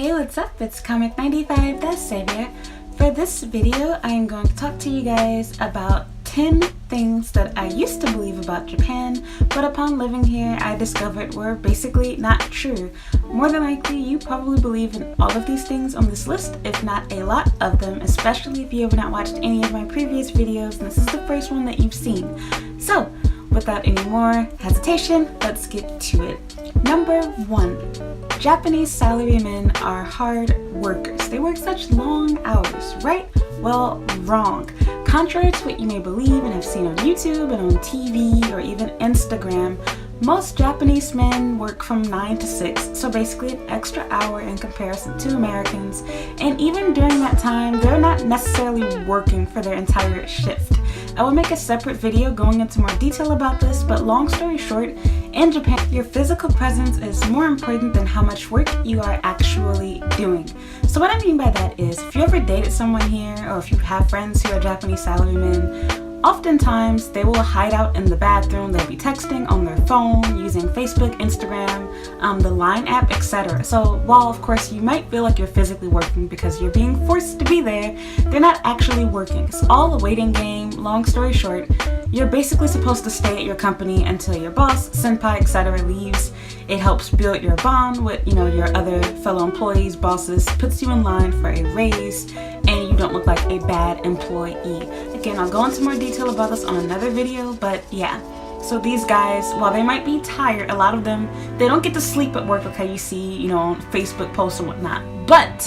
Hey, what's up? It's Comic95 the Savior. For this video, I am going to talk to you guys about 10 things that I used to believe about Japan, but upon living here, I discovered were basically not true. More than likely, you probably believe in all of these things on this list, if not a lot of them, especially if you have not watched any of my previous videos, and this is the first one that you've seen. So, without any more hesitation, let's get to it. Number 1. Japanese salarymen are hard workers. They work such long hours, right? Well, wrong. Contrary to what you may believe and have seen on YouTube and on TV or even Instagram, most Japanese men work from 9 to 6, so basically an extra hour in comparison to Americans. And even during that time, they're not necessarily working for their entire shift. I will make a separate video going into more detail about this, but long story short, in Japan, your physical presence is more important than how much work you are actually doing. So what I mean by that is, if you ever dated someone here, or if you have friends who are Japanese salarymen, oftentimes they will hide out in the bathroom, they'll be texting on their phone, using Facebook, Instagram, the Line app, etc. So while of course you might feel like you're physically working because you're being forced to be there, they're not actually working. It's all a waiting game. Long story short, you're basically supposed to stay at your company until your boss, senpai, etc. leaves. It helps build your bond with, your other fellow employees, bosses, puts you in line for a raise, and you don't look like a bad employee. Again, I'll go into more detail about this on another video, but yeah. So these guys, while they might be tired, a lot of them, they don't get to sleep at work, okay, you see, on Facebook posts and whatnot, but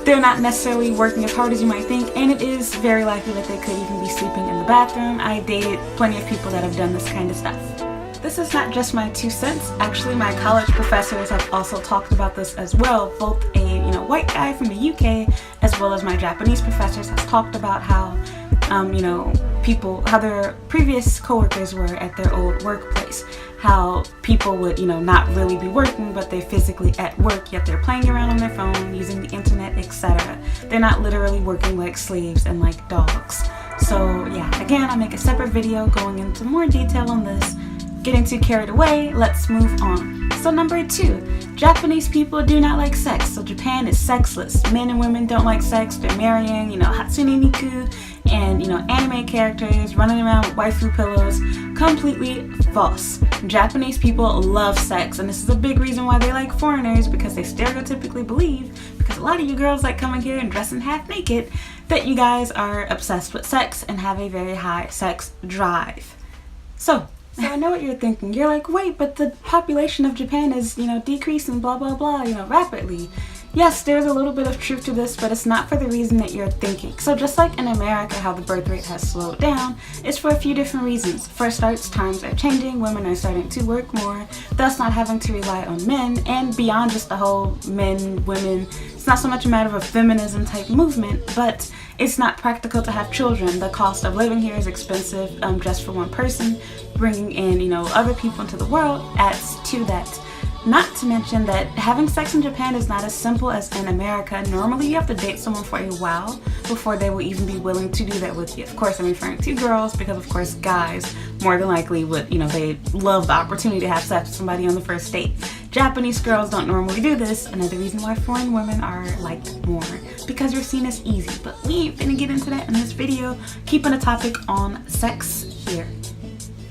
they're not necessarily working as hard as you might think, and it is very likely that they could even be sleeping in the bathroom. I dated plenty of people that have done this kind of stuff. This is not just my 2 cents. Actually, my college professors have also talked about this as well. Both a white guy from the UK as well as my Japanese professors has talked about how how their previous coworkers were at their old workplace. How people would, not really be working, but they're physically at work, yet they're playing around on their phone, using the internet, etc. They're not literally working like slaves and like dogs. So yeah, again, I'll make a separate video going into more detail on this. Getting too carried away, let's move on. So number 2, Japanese people do not like sex. So Japan is sexless. Men and women don't like sex. They're marrying, Hatsune Miku and, anime characters, running around with waifu pillows. Completely false. Japanese people love sex, and this is a big reason why they like foreigners, because they stereotypically believe, because a lot of you girls like coming here and dressing half naked, that you guys are obsessed with sex and have a very high sex drive. So I know what you're thinking. You're like, wait, but the population of Japan is, decreasing blah, blah, blah, rapidly. Yes, there's a little bit of truth to this, but it's not for the reason that you're thinking. So just like in America, how the birth rate has slowed down, it's for a few different reasons. First starts, times are changing, women are starting to work more, thus not having to rely on men, and beyond just the whole men, women, it's not so much a matter of a feminism type movement, but it's not practical to have children. The cost of living here is expensive just for one person. Bringing in, other people into the world adds to that. Not to mention that having sex in Japan is not as simple as in America. Normally you have to date someone for a while before they will even be willing to do that with you. Of course, I'm referring to girls because of course guys more than likely would, they love the opportunity to have sex with somebody on the first date. Japanese girls don't normally do this. Another reason why foreign women are liked more, because you're seen as easy. But we ain't gonna get into that in this video. Keeping the topic on sex here.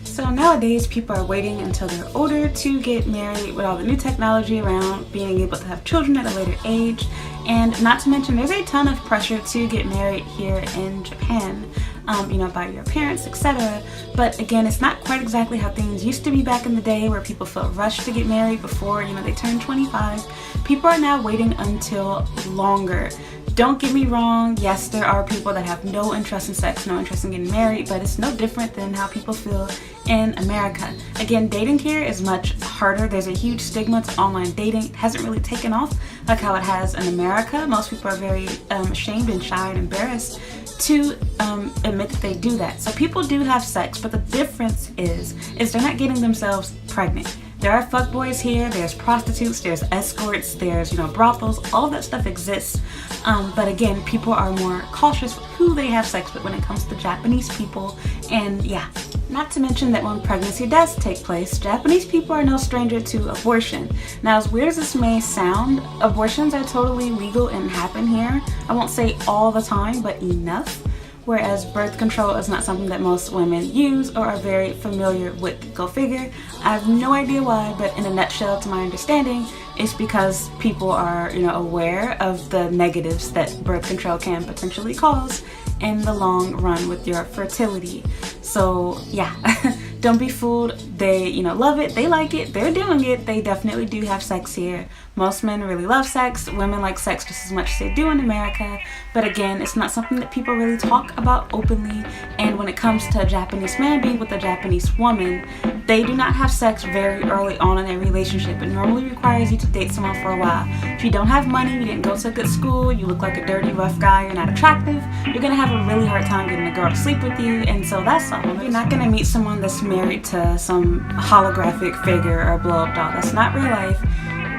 So nowadays, people are waiting until they're older to get married with all the new technology around, being able to have children at a later age, and not to mention there's a ton of pressure to get married here in Japan, by your parents, etc. But again, it's not quite exactly how things used to be back in the day where people felt rushed to get married before, they turned 25. People are now waiting until longer. Don't get me wrong, yes, there are people that have no interest in sex, no interest in getting married, but it's no different than how people feel in America. Again, dating here is much harder. There's a huge stigma to online dating. It hasn't really taken off like how it has in America. Most people are very ashamed and shy and embarrassed to admit that they do that. So people do have sex, but the difference is they're not getting themselves pregnant. There are fuckboys here, there's prostitutes, there's escorts, there's, brothels, all of that stuff exists. But again, people are more cautious with who they have sex with when it comes to Japanese people. And yeah, Not to mention that when pregnancy does take place, Japanese people are no stranger to abortion. Now, as weird as this may sound, abortions are totally legal and happen here. I won't say all the time, but enough. Whereas birth control is not something that most women use or are very familiar with. Go figure. I have no idea why, but in a nutshell, to my understanding, it's because people are, aware of the negatives that birth control can potentially cause in the long run with your fertility. So yeah, don't be fooled. They, love it. They like it. They're doing it. They definitely do have sex here. Most men really love sex. Women like sex just as much as they do in America. But again, it's not something that people really talk about openly. And when it comes to a Japanese man being with a Japanese woman, they do not have sex very early on in a relationship. It normally requires you to date someone for a while. If you don't have money, you didn't go to a good school, you look like a dirty, rough guy, you're not attractive, you're gonna have a really hard time getting a girl to sleep with you. And so that's all. You're not gonna meet someone that's married to some holographic figure or blow-up doll. That's not real life.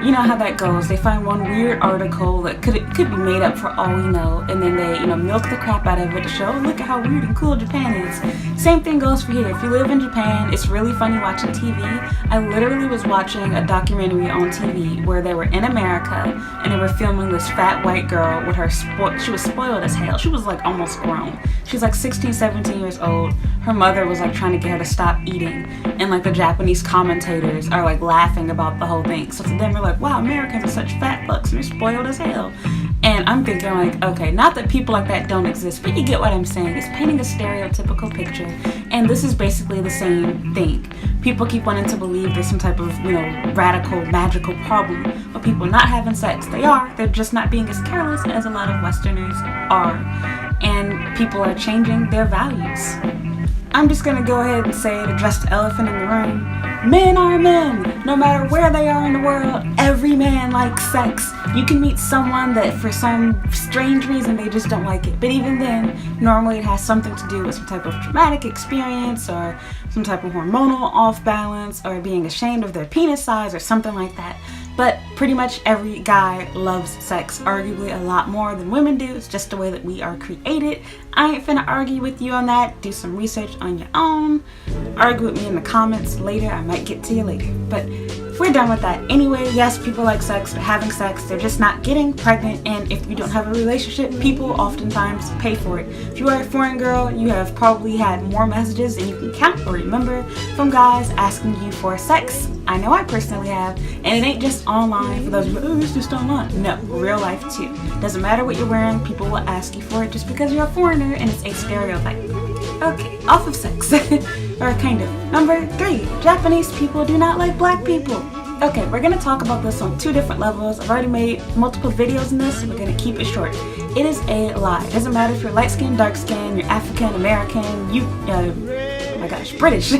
You know how that goes. They find one weird article that could be made up for all we know, and then they, milk the crap out of it to show, oh, look at how weird and cool Japan is. Same thing goes for here. If you live in Japan, it's really funny watching TV. I literally was watching a documentary on TV where they were in America and they were filming this fat white girl with her she was spoiled as hell. She was like almost grown. She was like 16, 17 years old. Her mother was like trying to get her to stop eating, and like the Japanese commentators are like laughing about the whole thing. So to them, they're like, wow, Americans are such fat fucks and they're spoiled as hell. And I'm thinking like, okay, not that people like that don't exist, but you get what I'm saying. It's painting a stereotypical picture, and this is basically the same thing. People keep wanting to believe there's some type of, radical, magical problem with people not having sex. They are. They're just not being as careless as a lot of Westerners are. And people are changing their values. I'm just gonna go ahead and say the dressed elephant in the room. Men are men. No matter where they are in the world, every man likes sex. You can meet someone that for some strange reason they just don't like it. But even then, normally it has something to do with some type of traumatic experience or some type of hormonal off balance or being ashamed of their penis size or something like that. But pretty much every guy loves sex, arguably a lot more than women do. It's just the way that we are created. I ain't finna argue with you on that. Do some research on your own. Argue with me in the comments later. I might get to you later. But we're done with that. Anyway, yes, people like sex, they're having sex, they're just not getting pregnant, and if you don't have a relationship, people oftentimes pay for it. If you are a foreign girl, you have probably had more messages than you can count or remember from guys asking you for sex. I know I personally have, and it ain't just online for those of you, oh, it's just online. No, real life too. Doesn't matter what you're wearing, people will ask you for it just because you're a foreigner and it's a stereotype. Okay, off of sex. Or kind of. Number 3, Japanese people do not like black people. Okay, we're gonna talk about this on 2 different levels. I've already made multiple videos on this, so we're gonna keep it short. It is a lie. It doesn't matter if you're light skinned, dark skinned, you're African, American, oh my gosh, British.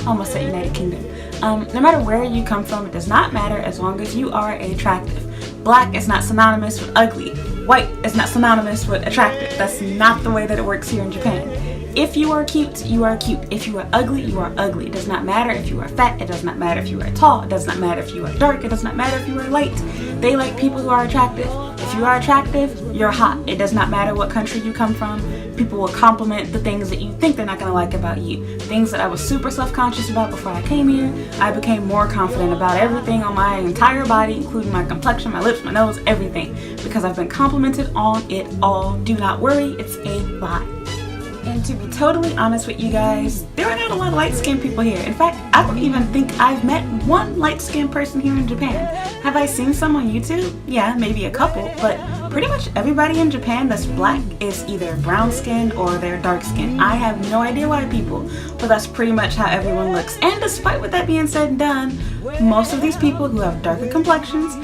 Almost said United Kingdom. No matter where you come from, it does not matter as long as you are attractive. Black is not synonymous with ugly. White is not synonymous with attractive. That's not the way that it works here in Japan. If you are cute, you are cute. If you are ugly, you are ugly. It does not matter if you are fat. It does not matter if you are tall. It does not matter if you are dark. It does not matter if you are light. They like people who are attractive. If you are attractive, you're hot. It does not matter what country you come from. People will compliment the things that you think they're not going to like about you. Things that I was super self-conscious about before I came here, I became more confident about everything on my entire body, including my complexion, my lips, my nose, everything. Because I've been complimented on it all. Do not worry, it's a lie. And to be totally honest with you guys, there are not a lot of light-skinned people here. In fact, I don't even think I've met one light-skinned person here in Japan. Have I seen some on YouTube? Yeah, maybe a couple, but pretty much everybody in Japan that's black is either brown-skinned or they're dark-skinned. I have no idea why people, but that's pretty much how everyone looks. And despite what that being said and done, most of these people who have darker complexions,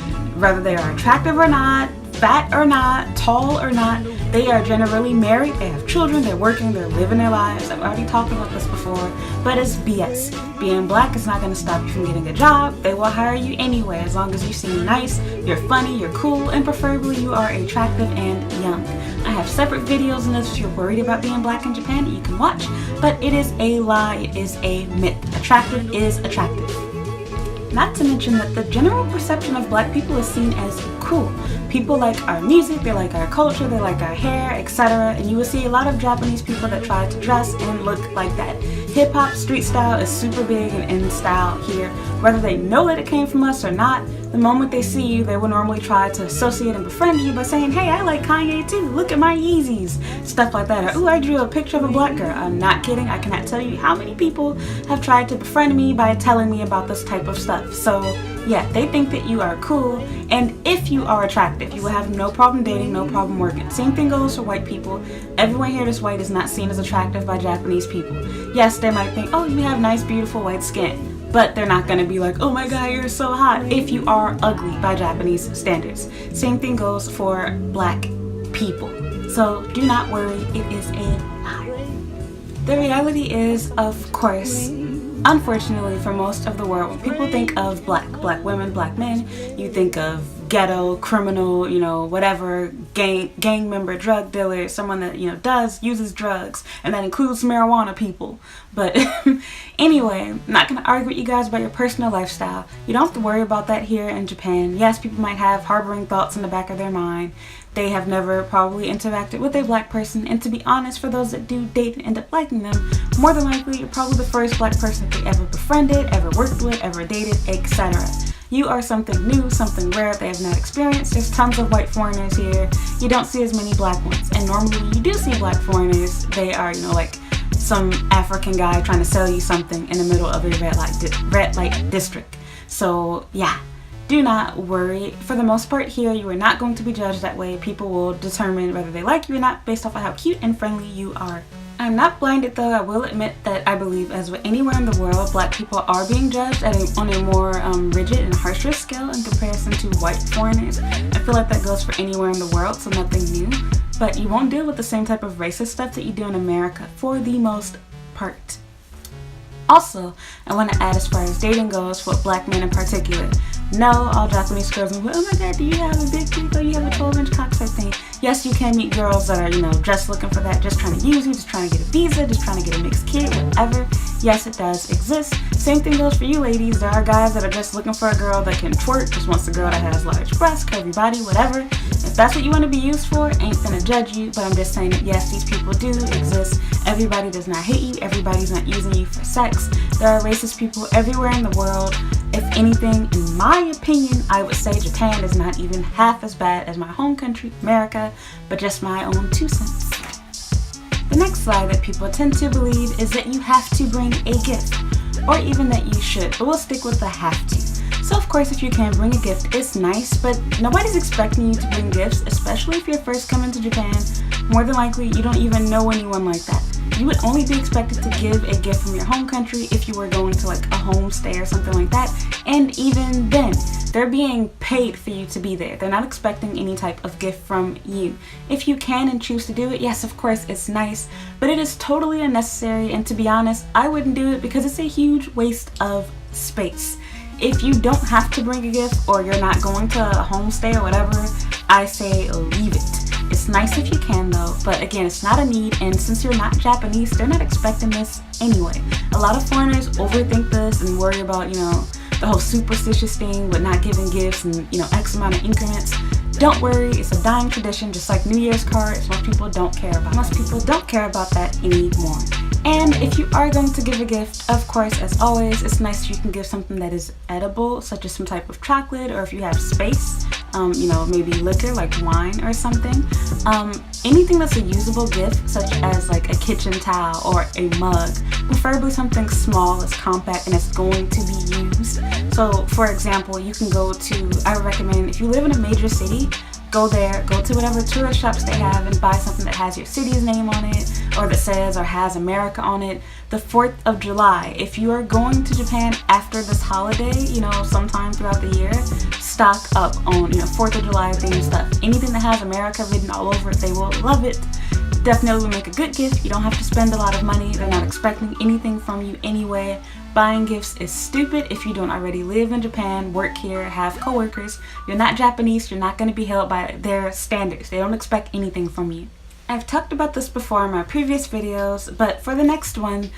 whether they are attractive or not, fat or not, tall or not, they are generally married, they have children, they're working, they're living their lives. I've already talked about this before, but it's BS. Being black is not going to stop you from getting a job. They will hire you anyway, as long as you seem nice, you're funny, you're cool, and preferably you are attractive and young. I have separate videos on this if you're worried about being black in Japan that you can watch, but it is a lie, it is a myth. Attractive is attractive. Not to mention that the general perception of black people is seen as cool. People like our music, they like our culture, they like our hair, etc. And you will see a lot of Japanese people that try to dress and look like that. Hip-hop street style is super big and in style here. Whether they know that it came from us or not, the moment they see you, they will normally try to associate and befriend you by saying, hey, I like Kanye too, look at my Yeezys, stuff like that. Or, ooh, I drew a picture of a black girl. I'm not kidding, I cannot tell you how many people have tried to befriend me by telling me about this type of stuff. So yeah, they think that you are cool, and if you are attractive, you will have no problem dating, no problem working. Same thing goes for white people. Everyone here that's white is not seen as attractive by Japanese people. Yes, they might think, oh, you have nice, beautiful white skin, but they're not gonna be like, oh my god, you're so hot, if you are ugly by Japanese standards. Same thing goes for black people. So do not worry, it is a lie. The reality is, of course, unfortunately for most of the world, when people think of black women, black men, you think of ghetto, criminal, whatever, gang member, drug dealer, someone that, uses drugs, and that includes marijuana people. But anyway, I'm not going to argue with you guys about your personal lifestyle. You don't have to worry about that here in Japan. Yes, people might have harboring thoughts in the back of their mind. They have never probably interacted with a black person, and to be honest, for those that do date and end up liking them, more than likely you're probably the first black person they ever befriended, ever worked with, ever dated, etc. You are something new, something rare they have not experienced. There's tons of white foreigners here. You don't see as many black ones, and normally when you do see black foreigners, they are, like some African guy trying to sell you something in the middle of a red light district. So yeah. Do not worry. For the most part here, you are not going to be judged that way. People will determine whether they like you or not based off of how cute and friendly you are. I'm not blinded though. I will admit that I believe, as with anywhere in the world, black people are being judged on a more rigid and harsher scale in comparison to white foreigners. I feel like that goes for anywhere in the world, so nothing new. But you won't deal with the same type of racist stuff that you do in America for the most part. Also, I want to add, as far as dating goes, for black men in particular, no, all Japanese girls are like, oh my god, do you have a big dick or you have a 12-inch cock type thing? Yes, you can meet girls that are, just looking for that, just trying to use you, just trying to get a visa, just trying to get a mixed kid, whatever. Yes, it does exist. Same thing goes for you ladies. There are guys that are just looking for a girl that can twerk, just wants a girl that has large breasts, curvy body, whatever. If that's what you want to be used for, ain't gonna judge you, but I'm just saying that yes, these people do exist. Everybody does not hate you. Everybody's not using you for sex. There are racist people everywhere in the world. If anything, in my opinion, I would say Japan is not even half as bad as my home country, America, but just my own 2 cents. The next lie that people tend to believe is that you have to bring a gift, or even that you should, but we'll stick with the have to. So of course, if you can bring a gift, it's nice, but nobody's expecting you to bring gifts, especially if you're first coming to Japan. More than likely, you don't even know anyone like that. You would only be expected to give a gift from your home country if you were going to like a homestay or something like that, and even then, they're being paid for you to be there. They're not expecting any type of gift from you. If you can and choose to do it, yes, of course, it's nice, but it is totally unnecessary, and to be honest, I wouldn't do it because it's a huge waste of space. If you don't have to bring a gift, or you're not going to a homestay or whatever, I say leave it. It's nice if you can though, but again, it's not a need, and since you're not Japanese, they're not expecting this anyway. A lot of foreigners overthink this and worry about, the whole superstitious thing with not giving gifts and, X amount of increments. Don't worry, it's a dying tradition, just like New Year's cards. Most people don't care about that anymore. And if you are going to give a gift, of course, as always, it's nice if you can give something that is edible, such as some type of chocolate, or if you have space, maybe liquor like wine or something. Anything that's a usable gift, such as like a kitchen towel or a mug, preferably something small, that's compact, and it's going to be used. So for example, you can I would recommend, if you live in a major city, go there, go to whatever tourist shops they have and buy something that has your city's name on it, or that says or has America on it. The 4th of July, if you are going to Japan after this holiday, sometime throughout the year, stock up on, 4th of July themed stuff. Anything that has America written all over it, they will love it. Definitely will make a good gift. You don't have to spend a lot of money. They're not expecting anything from you anyway. Buying gifts is stupid if you don't already live in Japan, work here, have coworkers. You're not Japanese, you're not going to be held by their standards. They don't expect anything from you. I've talked about this before in my previous videos, but for the next one,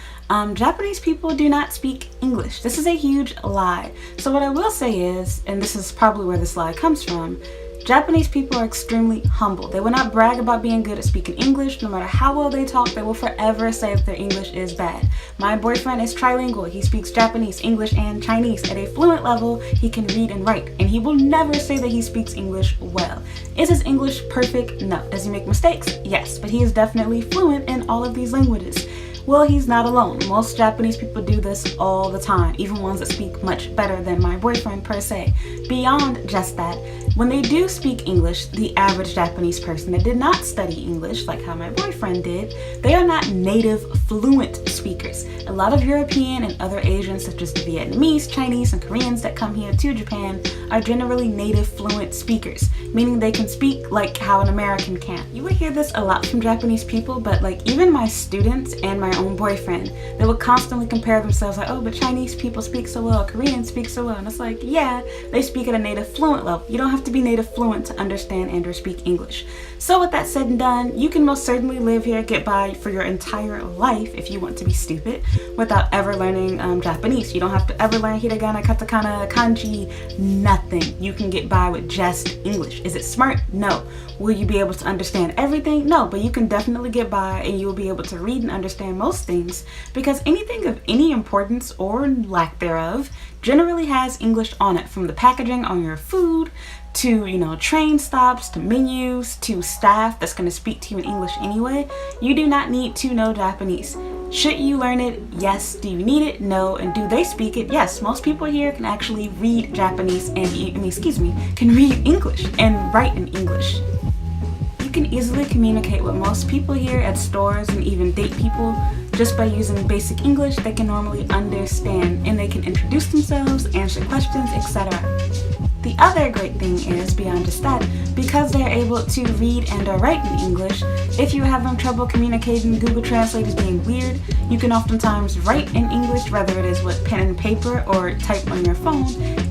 Japanese people do not speak English. This is a huge lie. So what I will say is, and this is probably where this lie comes from, Japanese people are extremely humble. They will not brag about being good at speaking English. No matter how well they talk, they will forever say that their English is bad. My boyfriend is trilingual. He speaks Japanese, English, and Chinese at a fluent level. He can read and write, and he will never say that he speaks English well. Is his English perfect? No. Does he make mistakes? Yes, but he is definitely fluent in all of these languages. Well, he's not alone. Most Japanese people do this all the time, even ones that speak much better than my boyfriend per se. Beyond just that, when they do speak English, the average Japanese person that did not study English, like how my boyfriend did, they are not native fluent speakers. A lot of European and other Asians, such as the Vietnamese, Chinese, and Koreans that come here to Japan, are generally native fluent speakers, meaning they can speak like how an American can. You would hear this a lot from Japanese people, but like even my students and my own boyfriend, they will constantly compare themselves like, oh, but Chinese people speak so well, Koreans speak so well, and it's like, yeah, they speak at a native fluent level. You don't have to be native fluent to understand and or speak English. So with that said and done, you can most certainly live here, get by for your entire life if you want to be stupid, without ever learning Japanese. You don't have to ever learn hiragana, katakana, kanji, nothing. You can get by with just English. Is it smart? No. Will you be able to understand everything? No, but you can definitely get by and you will be able to read and understand most things, because anything of any importance or lack thereof generally has English on it, from the packaging on your food to, train stops, to menus, to staff that's going to speak to you in English anyway. You do not need to know Japanese. Should you learn it? Yes. Do you need it? No. And do they speak it? Yes. Most people here can actually read Japanese and, can read English and write in English. You can easily communicate with most people here at stores and even date people just by using basic English they can normally understand, and they can introduce themselves, answer questions, etc. The other great thing is, beyond just that, because they're able to read and or write in English, if you're having trouble communicating, Google Translate is being weird, you can oftentimes write in English, whether it is with pen and paper or type on your phone,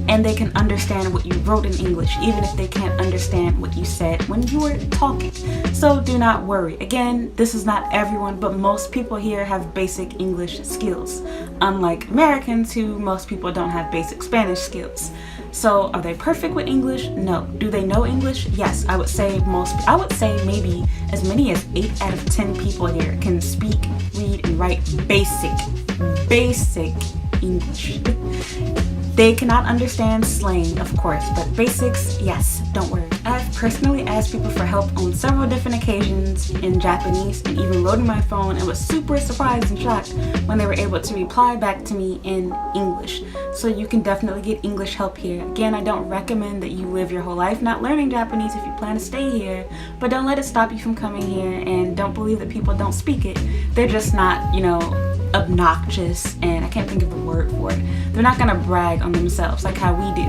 and they can understand what you wrote in English, even if they can't understand what you said when you were talking. So do not worry. Again, this is not everyone, but most people here have basic English skills, unlike Americans who most people don't have basic Spanish skills. So are they perfect with English? No. Do they know English? Yes. I would say maybe as many as 8 out of 10 people here can speak, read, and write basic English. They cannot understand slang, of course, but basics, yes, don't worry. I've personally asked people for help on several different occasions in Japanese, and even wrote in my phone and was super surprised and shocked when they were able to reply back to me in English. So you can definitely get English help here. Again, I don't recommend that you live your whole life not learning Japanese if you plan to stay here, but don't let it stop you from coming here, and don't believe that people don't speak it. They're just not, obnoxious, and I can't think of the word for it. They're not gonna brag on themselves like how we do.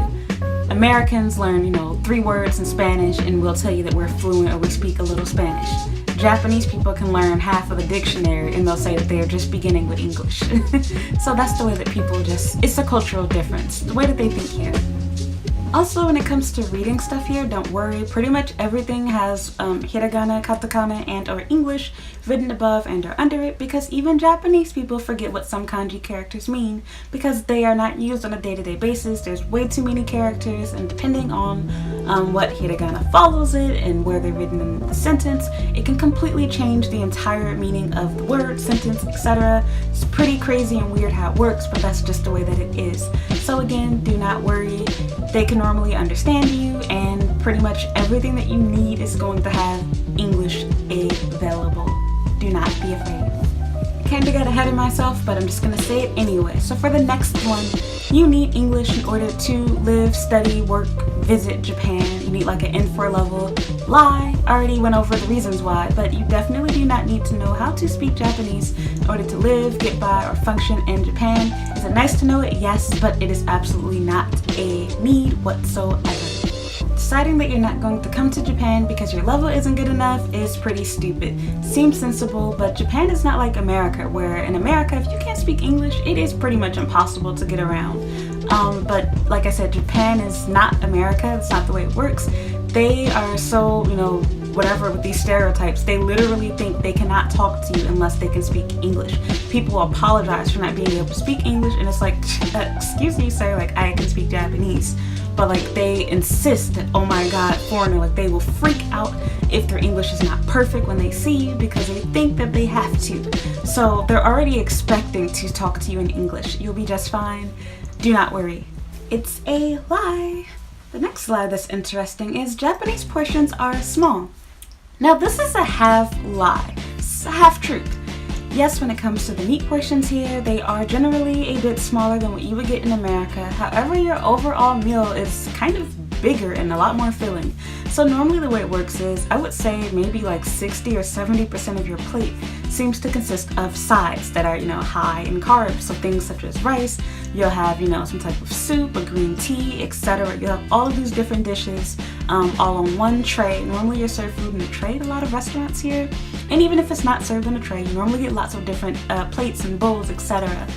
Americans learn, 3 words in Spanish and we'll tell you that we're fluent or we speak a little Spanish. Japanese people can learn half of the dictionary and they'll say that they're just beginning with English. So that's the way that people it's a cultural difference, the way that they think here. Also, when it comes to reading stuff here, don't worry. Pretty much everything has hiragana, katakana, and or English written above and or under it, because even Japanese people forget what some kanji characters mean because they are not used on a day-to-day basis. There's way too many characters, and depending on what hiragana follows it and where they're written in the sentence, it can completely change the entire meaning of the word, sentence, etc. It's pretty crazy and weird how it works, but that's just the way that it is. So again, do not worry. They can normally understand you, and pretty much everything that you need is going to have English available. Do not be afraid. I kind of got ahead of myself, but I'm just going to say it anyway. So for the next one, you need English in order to live, study, work, visit Japan. You need like an N4 level. Lie, I already went over the reasons why, but you definitely do not need to know how to speak Japanese in order to live, get by, or function in Japan. Is it nice to know it? Yes, but it is absolutely not a need whatsoever. Deciding that you're not going to come to Japan because your level isn't good enough is pretty stupid. Seems sensible, but Japan is not like America, where in America, if you can't speak English, it is pretty much impossible to get around. But like I said, Japan is not America. That's not the way it works. They are so, whatever with these stereotypes. They literally think they cannot talk to you unless they can speak English. People apologize for not being able to speak English, and it's like, excuse me, sir, like I can speak Japanese. but like they insist that, oh my god, foreigner, like they will freak out if their English is not perfect when they see you because they think that they have to. So they're already expecting to talk to you in English. You'll be just fine. Do not worry. It's a lie. The next lie that's interesting is Japanese portions are small. Now this is a half lie. It's a half truth. Yes, when it comes to the meat portions here, they are generally a bit smaller than what you would get in America. However, your overall meal is kind of bigger and a lot more filling. So normally the way it works is, I would say maybe like 60 or 70% of your plate seems to consist of sides that are, high in carbs. So things such as rice, you'll have, some type of soup, a green tea, etc. You'll have all of these different dishes all on one tray. Normally you're served food in a tray at a lot of restaurants here. And even if it's not served in a tray, you normally get lots of different plates and bowls, etc.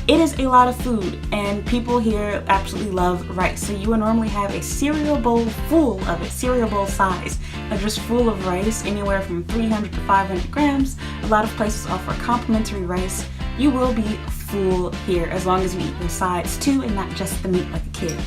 It is a lot of food, and people here absolutely love rice. So you will normally have a cereal bowl full of it, cereal bowl size, just full of rice, anywhere from 300 to 500 grams. A lot of places offer complimentary rice. You will be full here as long as you eat your sides too and not just the meat like a kid.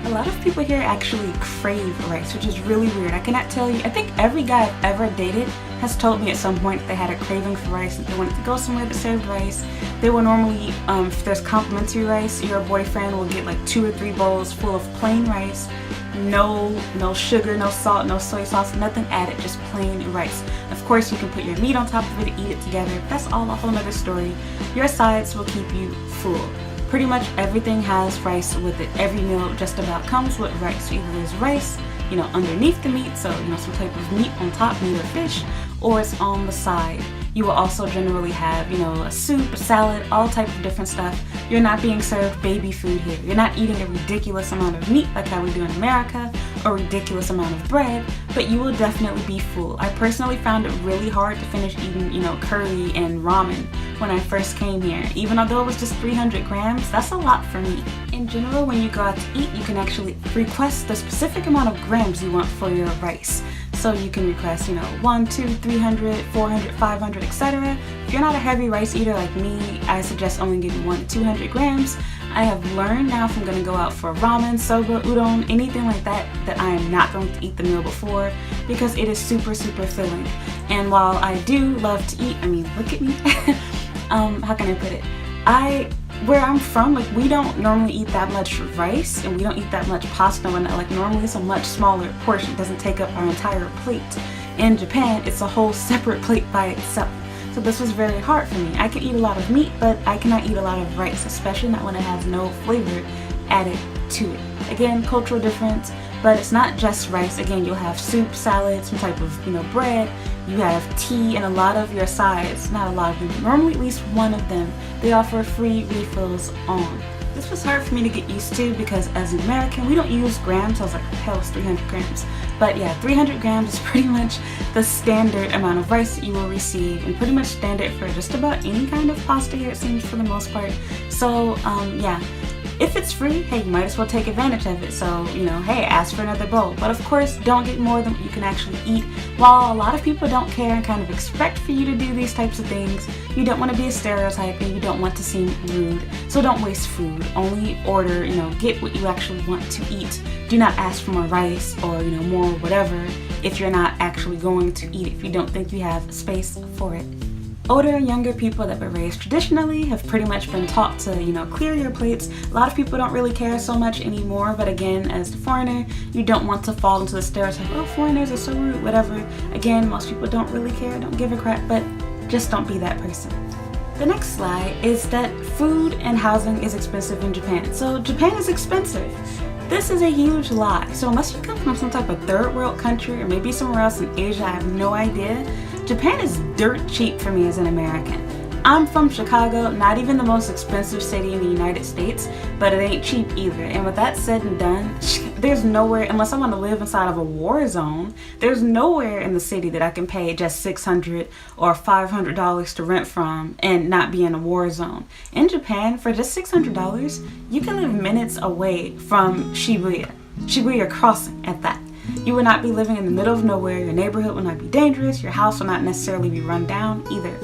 A lot of people here actually crave rice, which is really weird. I cannot tell you, I think every guy I've ever dated has told me at some point that they had a craving for rice and they wanted to go somewhere that served rice. They will normally, if there's complimentary rice, your boyfriend will get like 2 or 3 bowls full of plain rice. No sugar, no salt, no soy sauce, nothing added, just plain rice. Of course, you can put your meat on top of it and eat it together. That's all a whole nother story. Your sides will keep you full. Pretty much everything has rice with it. Every meal just about comes with rice. So either there's rice, underneath the meat, so some type of meat on top, meat or fish, or it's on the side. You will also generally have, a soup, a salad, all types of different stuff. You're not being served baby food here. You're not eating a ridiculous amount of meat like how we do in America, or a ridiculous amount of bread, but you will definitely be full. I personally found it really hard to finish eating, curry and ramen when I first came here. Even although it was just 300 grams, that's a lot for me. In general, when you go out to eat, you can actually request the specific amount of grams you want for your rice. So you can request, 1, 2, 300, 400, 500, etc. If you're not a heavy rice eater like me, I suggest only getting 1 to 200 grams. I have learned now if I'm going to go out for ramen, soba, udon, anything like that, that I am not going to eat the meal before because it is super, super filling. And while I do love to eat, look at me, how can I put it? Where I'm from, we don't normally eat that much rice and we don't eat that much pasta, and normally it's a much smaller portion. It doesn't take up our entire plate. In Japan, it's a whole separate plate by itself. So this was very hard for me. I can eat a lot of meat, but I cannot eat a lot of rice, especially not when it has no flavor added to it. Again, cultural difference, but it's not just rice. Again, you'll have soup, salad, some type of, bread. You have tea and a lot of your sides, not a lot of them, normally at least one of them, they offer free refills on. This was hard for me to get used to because as an American, we don't use grams. I was like, hell, it's 300 grams. But yeah, 300 grams is pretty much the standard amount of rice that you will receive, and pretty much standard for just about any kind of pasta here, it seems, for the most part. So yeah. If it's free, hey, you might as well take advantage of it. So, hey, ask for another bowl. But of course, don't get more than what you can actually eat. While a lot of people don't care and kind of expect for you to do these types of things, you don't want to be a stereotype and you don't want to seem rude. So don't waste food. Only order, get what you actually want to eat. Do not ask for more rice or, more whatever if you're not actually going to eat it, if you don't think you have space for it. Older and younger people that were raised traditionally have pretty much been taught to, clear your plates. A lot of people don't really care so much anymore, but again, as a foreigner, you don't want to fall into the stereotype, oh, foreigners are so rude, whatever. Again, most people don't really care, don't give a crap, but just don't be that person. The next lie is that food and housing is expensive in Japan. So Japan is expensive. This is a huge lie. So unless you come from some type of third world country or maybe somewhere else in Asia, I have no idea. Japan is dirt cheap for me as an American. I'm from Chicago, not even the most expensive city in the United States, but it ain't cheap either. And with that said and done, there's nowhere, unless I want to live inside of a war zone, there's nowhere in the city that I can pay just $600 or $500 to rent from and not be in a war zone. In Japan, for just $600, you can live minutes away from Shibuya Crossing at that. You will not be living in the middle of nowhere, your neighborhood will not be dangerous, your house will not necessarily be run down either.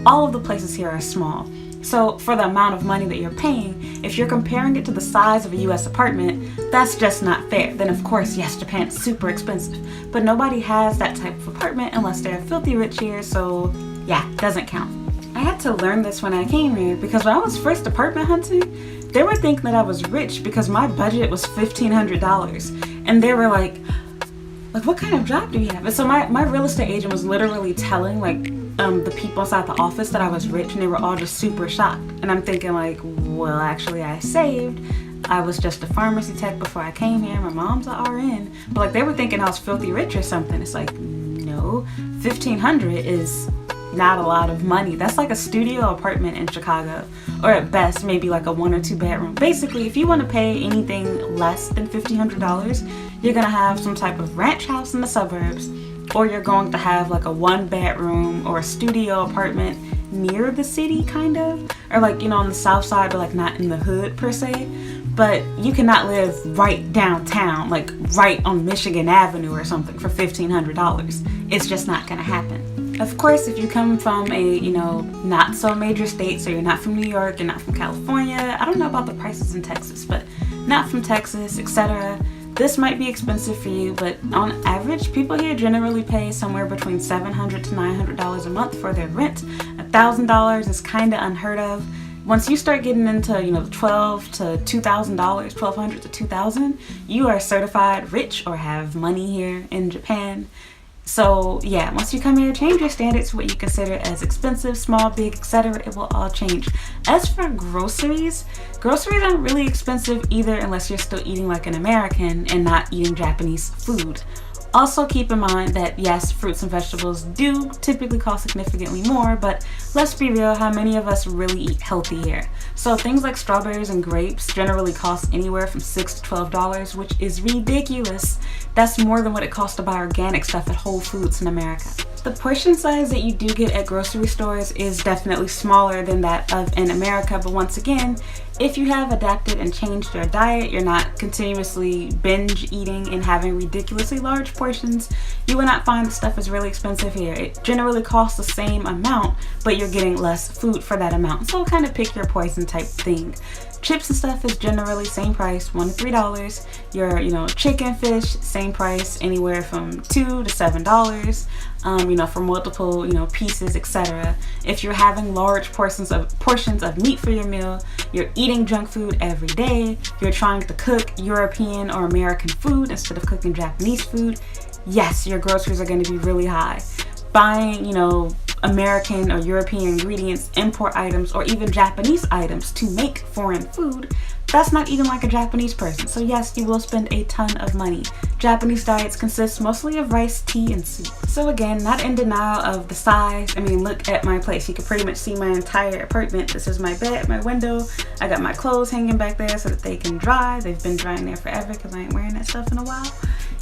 All of the places here are small. So for the amount of money that you're paying, if you're comparing it to the size of a US apartment, that's just not fair. Then of course, yes, Japan is super expensive, but nobody has that type of apartment unless they're filthy rich here, so yeah, doesn't count. I had to learn this when I came here because when I was first apartment hunting, they were thinking that I was rich because my budget was $1,500, and they were like, what kind of job do you have? And so my real estate agent was literally telling the people inside the office that I was rich, and they were all just super shocked. And I'm thinking like, well, actually I saved. I was just a pharmacy tech before I came here. My mom's a RN. But like they were thinking I was filthy rich or something. It's like, no, $1,500 is not a lot of money. That's like a studio apartment in Chicago, or at best maybe like a 1 or 2 bedroom. Basically, if you want to pay anything less than $1,500, you're gonna have some type of ranch house in the suburbs, or you're going to have like a 1 bedroom or a studio apartment near the city, kind of, or like, you know, on the south side, but like not in the hood per se. But you cannot live right downtown, like right on Michigan Avenue or something for $1,500. It's just not gonna happen. Of course, if you come from a, you know, not so major state, so you're not from New York, you're not from California, I don't know about the prices in Texas, but not from Texas, etc., this might be expensive for you, but on average, people here generally pay somewhere between $700 to $900 a month for their rent. $1,000 is kind of unheard of. Once you start getting into, you know, $1,200 to $2,000, $1,200 to $2,000, you are certified rich or have money here in Japan. So yeah, once you come here, change your standards for what you consider as expensive, small, big, etc. It will all change. As for groceries aren't really expensive either unless you're still eating like an American and not eating Japanese food. Also keep in mind that yes, fruits and vegetables do typically cost significantly more, but let's be real, how many of us really eat healthy here? So things like strawberries and grapes generally cost anywhere from $6 to $12, which is ridiculous. That's more than what it costs to buy organic stuff at Whole Foods in America. The portion size that you do get at grocery stores is definitely smaller than that of in America, but once again, if you have adapted and changed your diet, you're not continuously binge eating and having ridiculously large portions, you will not find the stuff is really expensive here. It generally costs the same amount, but you're getting less food for that amount. So kind of pick your poison type thing. Chips and stuff is generally same price, $1 to $3. Your, you know, chicken, fish, same price, anywhere from $2 to $7. You know, for multiple, you know, pieces, etc. If you're having large portions of meat for your meal, you're eating junk food every day, you're trying to cook European or American food instead of cooking Japanese food, yes, your groceries are going to be really high. Buying, you know, American or European ingredients, import items, or even Japanese items to make foreign food, that's not eating like a Japanese person. So yes, you will spend a ton of money. Japanese diets consist mostly of rice, tea, and soup. So again, not in denial of the size. I mean, look at my place. You can pretty much see my entire apartment. This is my bed, my window. I got my clothes hanging back there so that they can dry. They've been drying there forever because I ain't wearing that stuff in a while.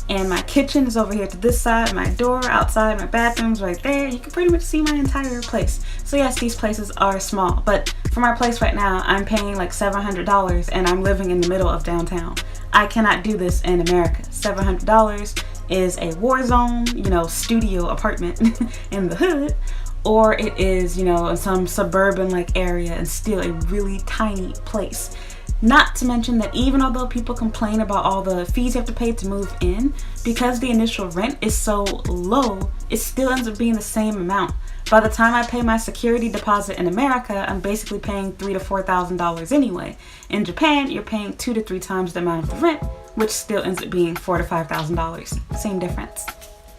And my kitchen is over here to this side, my door outside, my bathroom's right there. You can pretty much see my entire place. So yes, these places are small, but for my place right now, I'm paying like $700 and I'm living in the middle of downtown. I cannot do this in America. $700 is a war zone, you know, studio apartment in the hood, or it is, you know, in some suburban like area and still a really tiny place. Not to mention that even although people complain about all the fees you have to pay to move in, because the initial rent is so low, it still ends up being the same amount. By the time I pay my security deposit in America, I'm basically paying $3,000 to $4,000 anyway. In Japan, you're paying 2 to 3 times the amount of the rent, which still ends up being $4,000 to $5,000. Same difference.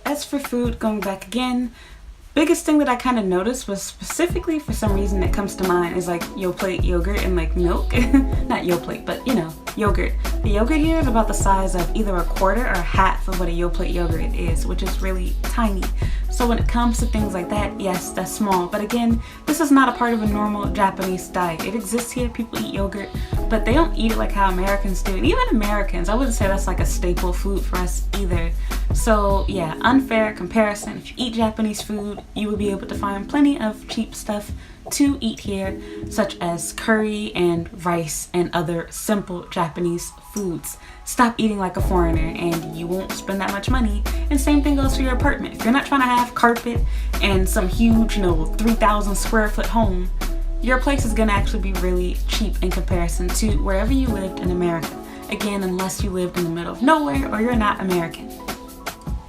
As for food, going back again, biggest thing that I kind of noticed was specifically for some reason that comes to mind is like Yoplait yogurt and like milk. Not Yoplait, but you know, yogurt. The yogurt here is about the size of either a quarter or half of what a Yoplait yogurt is, which is really tiny. So when it comes to things like that, yes, that's small. But again, this is not a part of a normal Japanese diet. It exists here, people eat yogurt, but they don't eat it like how Americans do. And even Americans, I wouldn't say that's like a staple food for us either. So yeah, unfair comparison. If you eat Japanese food, you will be able to find plenty of cheap stuff to eat here, such as curry and rice and other simple Japanese foods. Stop eating like a foreigner and you won't spend that much money. And same thing goes for your apartment. If you're not trying to have carpet and some huge, you know, 3,000 square foot home, your place is gonna actually be really cheap in comparison to wherever you lived in America. Again, unless you lived in the middle of nowhere or you're not American.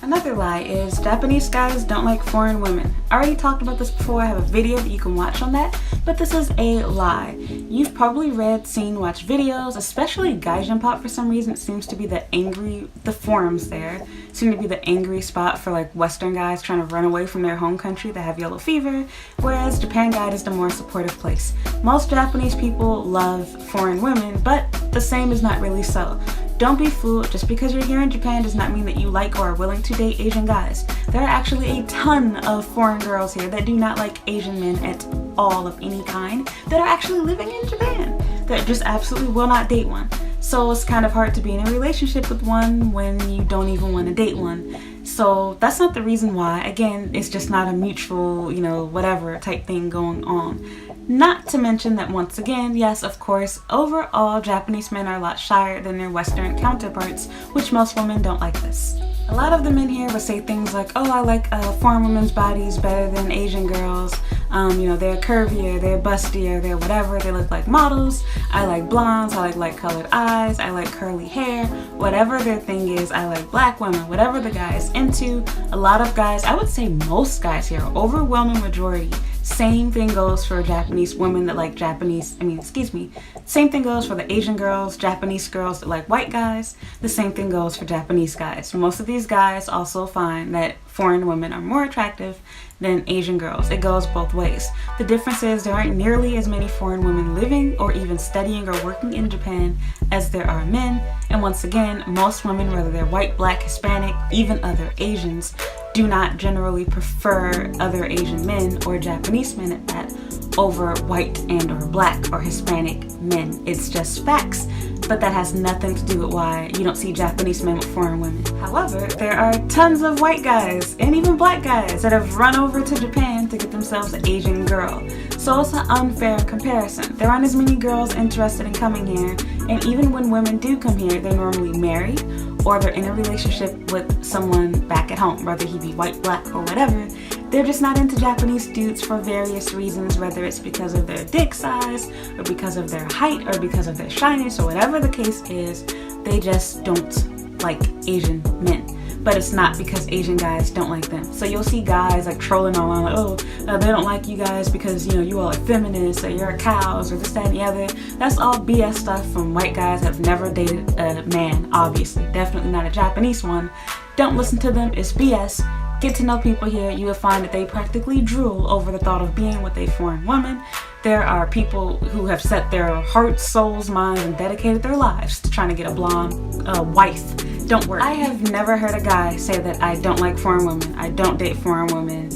Another lie is Japanese guys don't like foreign women. I already talked about this before. I have a video that you can watch on that, but this is a lie. You've probably read, seen, watched videos, especially Gaijin Pop for some reason. It seems to be the forums there seem to be the angry spot for like Western guys trying to run away from their home country that have yellow fever, whereas Japan Guide is the more supportive place. Most Japanese people love foreign women, but the same is not really so. Don't be fooled. Just because you're here in Japan does not mean that you like or are willing to date Asian guys. There are actually a ton of foreign girls here that do not like Asian men at all of any kind that are actually living in Japan that just absolutely will not date one. So it's kind of hard to be in a relationship with one when you don't even want to date one. So that's not the reason why. Again, it's just not a mutual, whatever type thing going on. Not to mention that once again, yes, of course, overall Japanese men are a lot shyer than their Western counterparts, which most women don't like this. A lot of the men here would say things like, oh, I like foreign women's bodies better than Asian girls. They're curvier, they're bustier, they're whatever, they look like models. I like blondes, I like light colored eyes, I like curly hair, whatever their thing is. I like black women, whatever the guy is into. A lot of guys, I would say most guys here, overwhelming majority, same thing goes for Japanese women that like same thing goes for the Asian girls, Japanese girls that like white guys. The same thing goes for Japanese guys. Most of these guys also find that foreign women are more attractive than Asian girls. It goes both ways. The difference is there aren't nearly as many foreign women living or even studying or working in Japan as there are men. And once again, most women, whether they're white, black, Hispanic, even other Asians, do not generally prefer other Asian men or Japanese men at that over white and or black or Hispanic men. It's just facts, but that has nothing to do with why you don't see Japanese men with foreign women. However, there are tons of white guys and even black guys that have run over to Japan to get themselves an Asian girl. So it's an unfair comparison. There aren't as many girls interested in coming here, and even when women do come here, they're normally married or they're in a relationship with someone back at home, whether he be white, black, or whatever. They're just not into Japanese dudes for various reasons, whether it's because of their dick size, or because of their height, or because of their shyness, or whatever the case is. They just don't like Asian men. But it's not because Asian guys don't like them. So you'll see guys like trolling online, like, they don't like you guys because, you all are feminists, or you're cows, or this, that, and the other. That's all BS stuff from white guys that have never dated a man, obviously. Definitely not a Japanese one. Don't listen to them, it's BS. Get to know people here, you will find that they practically drool over the thought of being with a foreign woman. There are people who have set their hearts, souls, minds, and dedicated their lives to trying to get a blonde wife. Don't worry. I have never heard a guy say that I don't like foreign women, I don't date foreign women,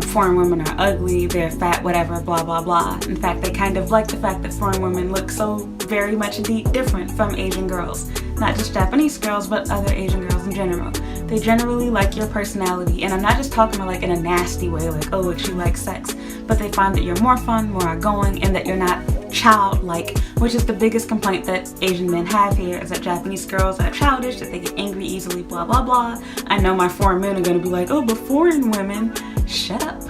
foreign women are ugly, they're fat, whatever, blah, blah, blah. In fact, they kind of like the fact that foreign women look so very much indeed different from Asian girls. Not just Japanese girls, but other Asian girls in general. They generally like your personality, and I'm not just talking about like in a nasty way, like, oh, like she likes sex, but they find that you're more fun, more outgoing, and that you're not childlike, which is the biggest complaint that Asian men have here, is that Japanese girls are childish, that they get angry easily, blah, blah, blah. I know my foreign men are gonna be like, oh, but foreign women, shut up.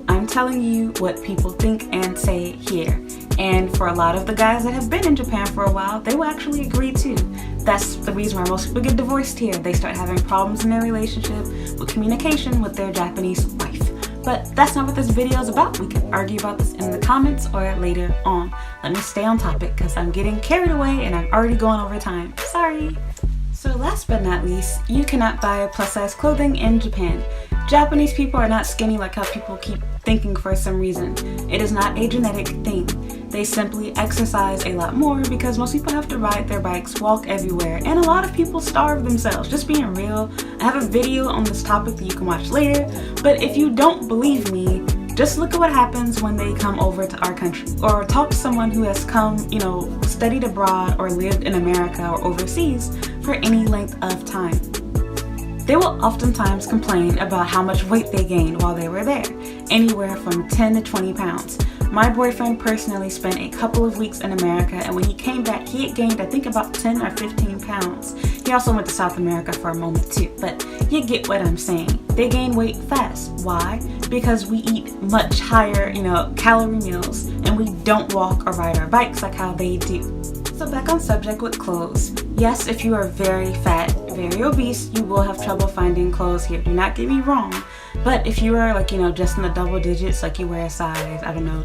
I'm telling you what people think and say here. And for a lot of the guys that have been in Japan for a while, they will actually agree too. That's the reason why most people get divorced here. They start having problems in their relationship with communication with their Japanese wife. But that's not what this video is about. We can argue about this in the comments or later on. Let me stay on topic because I'm getting carried away and I'm already going over time. Sorry. So last but not least, you cannot buy plus size clothing in Japan. Japanese people are not skinny like how people keep thinking for some reason. It is not a genetic thing. They simply exercise a lot more because most people have to ride their bikes, walk everywhere, and a lot of people starve themselves. Just being real, I have a video on this topic that you can watch later, but if you don't believe me, just look at what happens when they come over to our country, or talk to someone who has come, studied abroad or lived in America or overseas for any length of time. They will oftentimes complain about how much weight they gained while they were there, anywhere from 10 to 20 pounds. My boyfriend personally spent a couple of weeks in America, and when he came back, he had gained, I think, about 10 or 15 pounds. He also went to South America for a moment too, but you get what I'm saying. they gain weight fast. Why? Because we eat much higher, calorie meals, and we don't walk or ride our bikes like how they do. So back on subject with clothes. Yes, if you are very fat, very obese, you will have trouble finding clothes here. Do not get me wrong. But if you are just in the double digits, like you wear a size,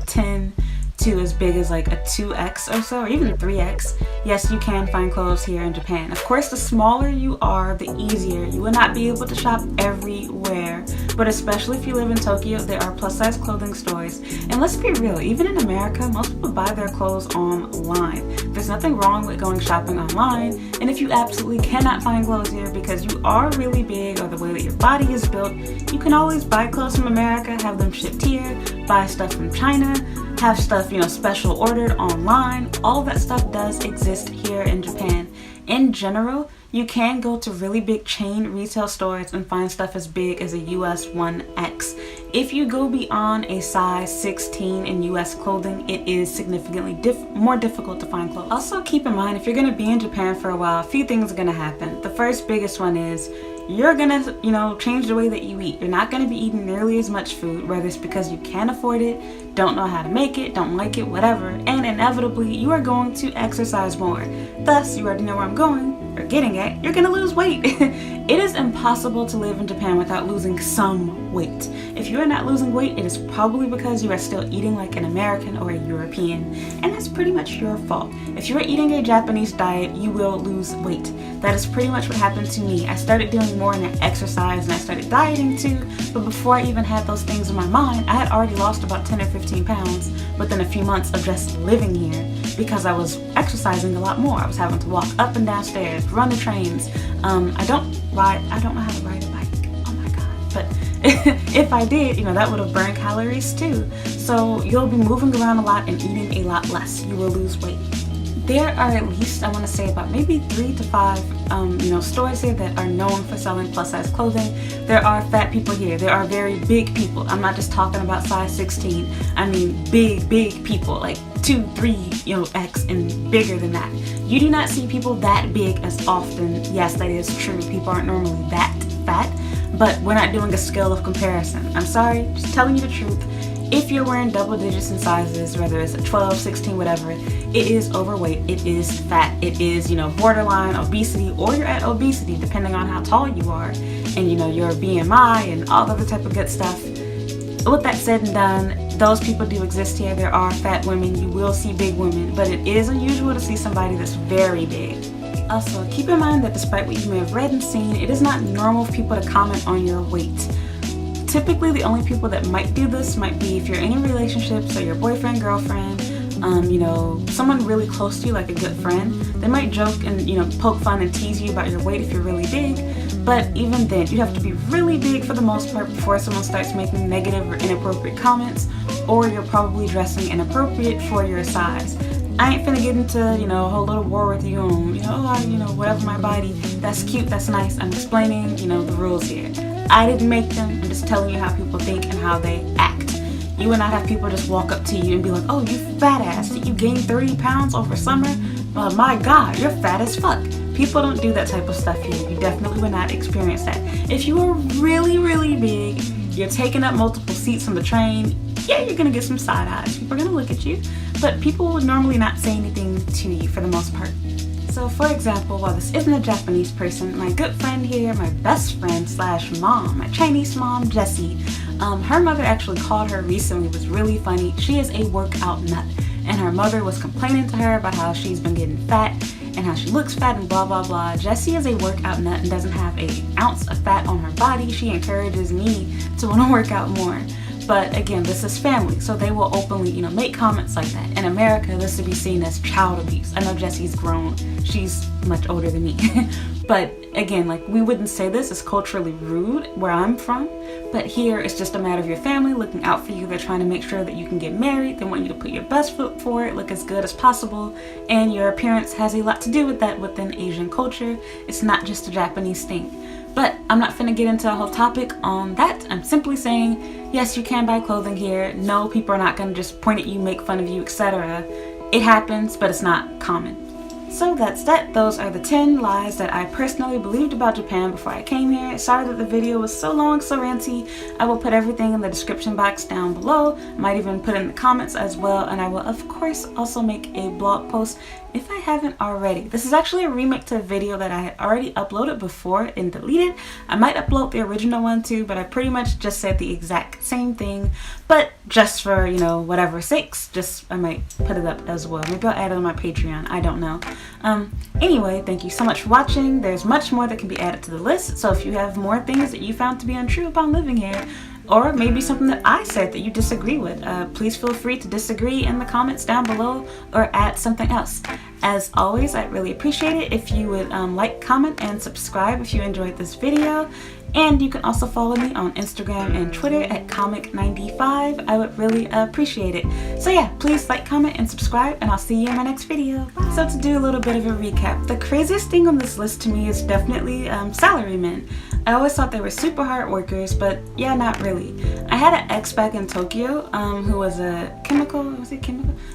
10 to as big as like a 2X or so, or even 3X, yes, you can find clothes here in Japan. Of course, the smaller you are, the easier. You will not be able to shop everywhere, but especially if you live in Tokyo, there are plus size clothing stores. And let's be real, even in America, most people buy their clothes online. There's nothing wrong with going shopping online, and if you absolutely cannot find clothes here because you are really big or the way that your body is built, you can always buy clothes from America, have them shipped here, buy stuff from China, have stuff, special ordered online. All of that stuff does exist here in Japan. In general, you can go to really big chain retail stores and find stuff as big as a US 1X. If you go beyond a size 16 in US clothing, it is significantly more difficult to find clothes. Also keep in mind, if you're going to be in Japan for a while, a few things are going to happen. The first biggest one is you're gonna, change the way that you eat. You're not gonna be eating nearly as much food, whether it's because you can't afford it, don't know how to make it, don't like it, whatever. And inevitably, you are going to exercise more. Thus, you already know where I'm going, or getting at, you're gonna lose weight. It is impossible to live in Japan without losing some weight. If you are not losing weight, it is probably because you are still eating like an American or a European, and that's pretty much your fault. If you are eating a Japanese diet, you will lose weight. That is pretty much what happened to me. I started doing more in that exercise and I started dieting too, but before I even had those things in my mind, I had already lost about 10 or 15 pounds within a few months of just living here because I was exercising a lot more. I was having to walk up and down stairs, run the trains. I don't know how to ride a bike. Oh my god. But if I did, that would have burned calories too. So you'll be moving around a lot and eating a lot less. You will lose weight. There are at least, I want to say, about maybe 3 to 5, stores here that are known for selling plus size clothing. There are fat people here. There are very big people. I'm not just talking about size 16. I mean big people, like 2, 3, X and bigger than that. You do not see people that big as often. Yes, that is true. People aren't normally that fat, but we're not doing a scale of comparison. I'm sorry, just telling you the truth. If you're wearing double digits in sizes, whether it's a 12, 16, whatever, it is overweight, it is fat, it is, borderline obesity, or you're at obesity, depending on how tall you are, and, your BMI and all the other type of good stuff. With that said and done, those people do exist here. There are fat women, you will see big women, but it is unusual to see somebody that's very big. Also, keep in mind that despite what you may have read and seen, it is not normal for people to comment on your weight. Typically, the only people that might do this might be if you're in a relationship, so your boyfriend, girlfriend, someone really close to you, like a good friend. They might joke and, poke fun and tease you about your weight if you're really big. But even then, you have to be really big for the most part before someone starts making negative or inappropriate comments, or you're probably dressing inappropriate for your size. I ain't finna get into, a whole little war with you on, whatever my body. That's cute, that's nice. I'm explaining, the rules here. I didn't make them. I'm just telling you how people think and how they act. You would not have people just walk up to you and be like, oh, you fat ass. Did you gain 30 pounds over summer? My God, you're fat as fuck. People don't do that type of stuff here. You definitely would not experience that. If you are really, really big, you're taking up multiple seats on the train, yeah, you're going to get some side eyes. People are going to look at you. But people would normally not say anything to you for the most part. So for example, while this isn't a Japanese person, my good friend here, my best friend / mom, my Chinese mom, Jessie, her mother actually called her recently. It was really funny. She is a workout nut, and her mother was complaining to her about how she's been getting fat and how she looks fat and blah, blah, blah. Jessie is a workout nut and doesn't have an ounce of fat on her body. She encourages me to want to work out more. But again, this is family, so they will openly, make comments like that. In America, this would be seen as child abuse. I know Jessie's grown. She's much older than me. But again, we wouldn't say this. It's culturally rude where I'm from. But here, it's just a matter of your family looking out for you. They're trying to make sure that you can get married. They want you to put your best foot forward, look as good as possible. And your appearance has a lot to do with that within Asian culture. It's not just a Japanese thing. But I'm not finna get into a whole topic on that. I'm simply saying, yes, you can buy clothing here. No, people are not gonna just point at you, make fun of you, etc. It happens, but it's not common. So that's that. Those are the 10 lies that I personally believed about Japan before I came here. Sorry that the video was so long, so ranty. I will put everything in the description box down below. I might even put it in the comments as well, and I will of course also make a blog post if I haven't already. This is actually a remake to a video that I had already uploaded before and deleted. I might upload the original one too, but I pretty much just said the exact same thing, but just for, you know, whatever sakes, I might put it up as well. Maybe I'll add it on my Patreon, I don't know. Anyway, thank you so much for watching. There's much more that can be added to the list, so if you have more things that you found to be untrue upon living here, or maybe something that I said that you disagree with, please feel free to disagree in the comments down below or add something else. As always, I'd really appreciate it if you would like, comment, and subscribe if you enjoyed this video. And you can also follow me on Instagram and Twitter at comic95. I would really appreciate it. So yeah, please like, comment, and subscribe, and I'll see you in my next video. Bye. So to do a little bit of a recap, the craziest thing on this list to me is definitely salarymen. I always thought they were super hard workers, but yeah, not really. I had an ex back in Tokyo who was a chemical? No,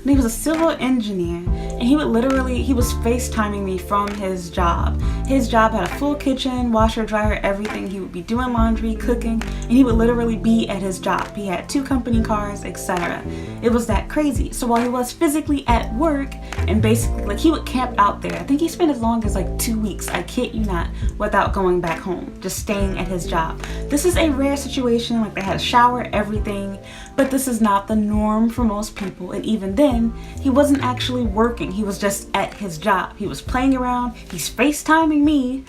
he was a civil engineer, and he was FaceTiming me from his job. His job had a full kitchen, washer, dryer, everything. He would be doing laundry, cooking, and he would literally be at his job. He had 2 company cars, etc. It was that crazy. So while he was physically at work, and basically, like, he would camp out there. I think he spent as long as like 2 weeks, I kid you not, without going back home, just staying at his job. This is a rare situation, like they had a shower, everything, but this is not the norm for most people. And even then, he wasn't actually working. He was just at his job. He was playing around. He's FaceTiming me.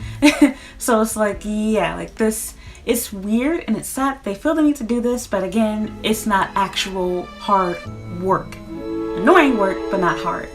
So it's like, yeah, like this, it's weird and it's sad they feel the need to do this, but again, it's not actual hard work. Annoying work, but not hard.